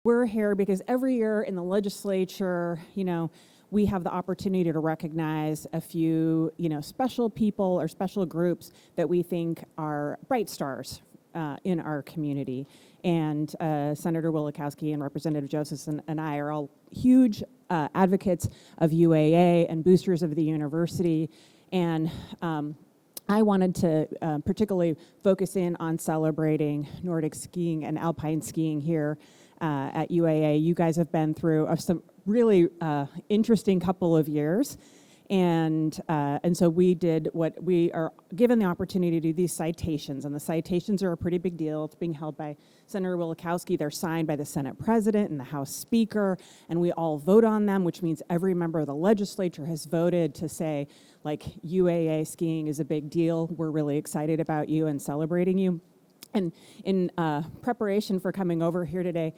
We're here because every year in the legislature, we have the opportunity to recognize a few, special people or special groups that we think are bright stars in our community. And Senator Wielechowski and Representative Josephson and I are all huge advocates of UAA and boosters of the university. And I wanted to particularly focus in on celebrating Nordic skiing and alpine skiing here at UAA. You guys have been through some really interesting couple of years. And so we did what we are given the opportunity to do these citations, and the citations are a pretty big deal. It's being held by Senator Wielechowski. They're signed by the Senate President and the House Speaker, and we all vote on them, which means every member of the legislature has voted to say, like, UAA skiing is a big deal. We're really excited about you and celebrating you. And in preparation for coming over here today,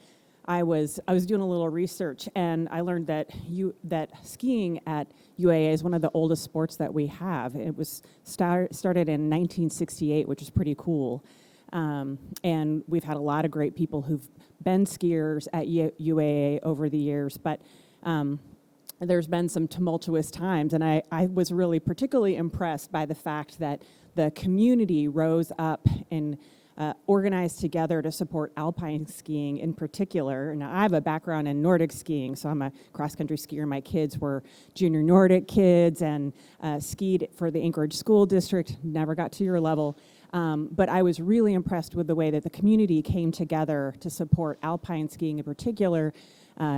I was doing a little research, and I learned that skiing at UAA is one of the oldest sports that we have. It was started in 1968, which is pretty cool. And we've had a lot of great people who've been skiers at UAA over the years, but there's been some tumultuous times, and I was really particularly impressed by the fact that the community rose up and organized together to support alpine skiing in particular. Now, I have a background in Nordic skiing, so I'm a cross-country skier. My kids were junior Nordic kids and skied for the Anchorage School District, never got to your level. But I was really impressed with the way that the community came together to support alpine skiing in particular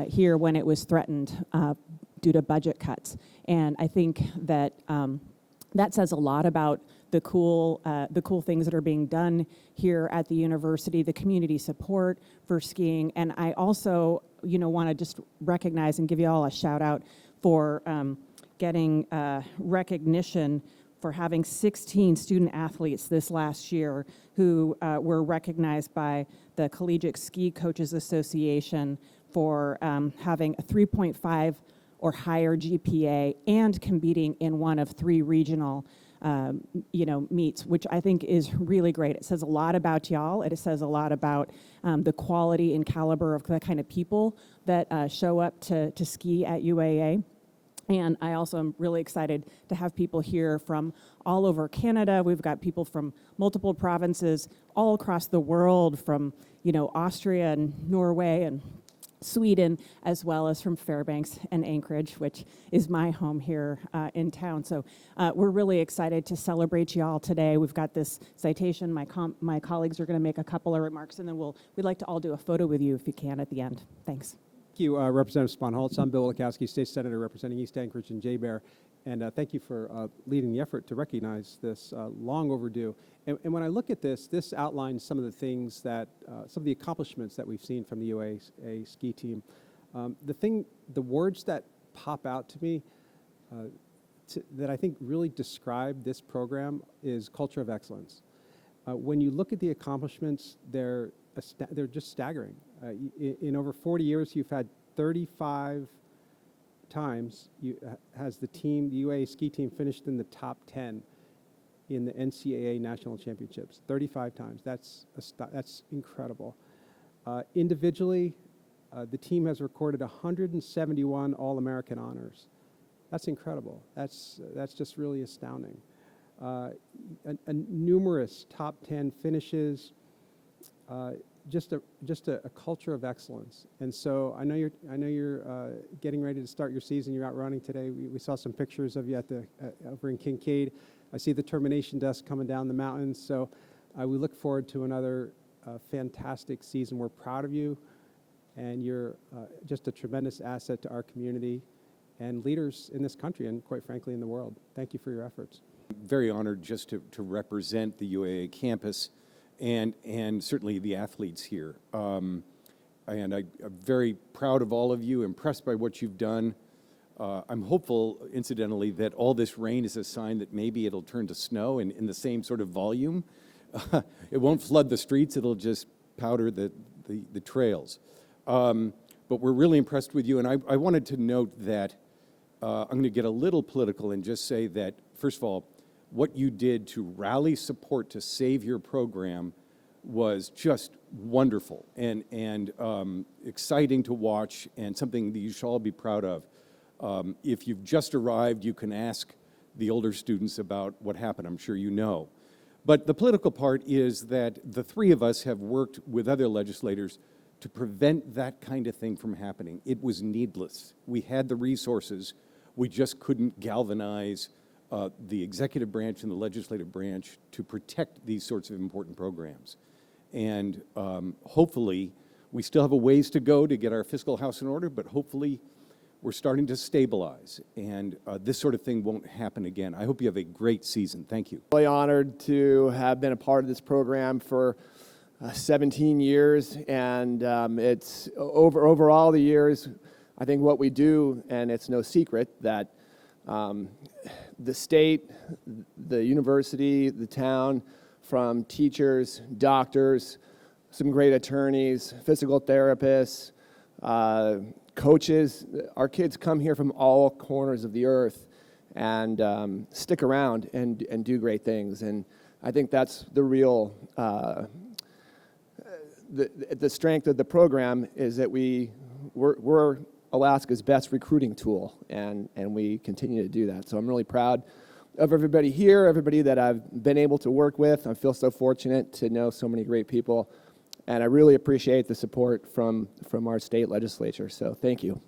here when it was threatened due to budget cuts. And I think that that says a lot about the cool things that are being done here at the university, the community support for skiing. And I also, want to just recognize and give you all a shout out for getting recognition for having 16 student athletes this last year who were recognized by the Collegiate Ski Coaches Association for having a 3.5 or higher GPA and competing in one of 3 regional meets, which I think is really great. It says a lot about y'all. It says a lot about the quality and caliber of the kind of people that show up to ski at UAA. And I also am really excited to have people here from all over Canada. We've got people from multiple provinces all across the world, from Austria and Norway and Sweden, as well as from Fairbanks and Anchorage, which is my home here in town. So we're really excited to celebrate you all today. We've got this citation. My colleagues are going to make a couple of remarks, and then we'd like to all do a photo with you if you can at the end. Thanks. Thank you, Representative Sponholz. I'm Bill Wielechowski, State Senator representing East Anchorage and J-Bear. And thank you for leading the effort to recognize this long overdue. And when I look at this outlines some of the things that, some of the accomplishments that we've seen from the UAA Ski Team. The words that pop out to me that I think really describe this program is culture of excellence. When you look at the accomplishments, they're just staggering. In over 40 years, you've had 35 times has the UAA Ski Team finished in the top 10 in the NCAA National Championships. 35 times. That's incredible. Individually, the team has recorded 171 All-American honors. That's incredible. That's just really astounding. Numerous top 10 finishes. Just a culture of excellence. And so I know you're getting ready to start your season. You're out running today. We saw some pictures of you over in Kincaid. I see the termination desk coming down the mountains. So we look forward to another fantastic season. We're proud of you, and you're just a tremendous asset to our community and leaders in this country and, quite frankly, in the world. Thank you for your efforts. Very honored just to represent the UAA campus and certainly the athletes here. And I'm very proud of all of you, impressed by what you've done. I'm hopeful, incidentally, that all this rain is a sign that maybe it'll turn to snow in the same sort of volume. It won't flood the streets, it'll just powder the trails. But we're really impressed with you, and I wanted to note that I'm going to get a little political and just say that, first of all, what you did to rally support to save your program was just wonderful and exciting to watch, and something that you should all be proud of. If you've just arrived, you can ask the older students about what happened. I'm sure you know. But the political part is that the three of us have worked with other legislators to prevent that kind of thing from happening. It was needless. We had the resources. We just couldn't galvanize the executive branch and the legislative branch to protect these sorts of important programs. And hopefully, we still have a ways to go to get our fiscal house in order, but hopefully we're starting to stabilize, and this sort of thing won't happen again. I hope you have a great season. Thank you. Really honored to have been a part of this program for 17 years, and it's over all the years, I think what we do, and it's no secret that the state, the university, the town, from teachers, doctors, some great attorneys, physical therapists, coaches. Our kids come here from all corners of the earth and stick around and do great things. And I think that's the real, the strength of the program is that we're Alaska's best recruiting tool, and we continue to do that. So I'm really proud of everybody here, everybody that I've been able to work with. I feel so fortunate to know so many great people, and I really appreciate the support from our state legislature. So thank you.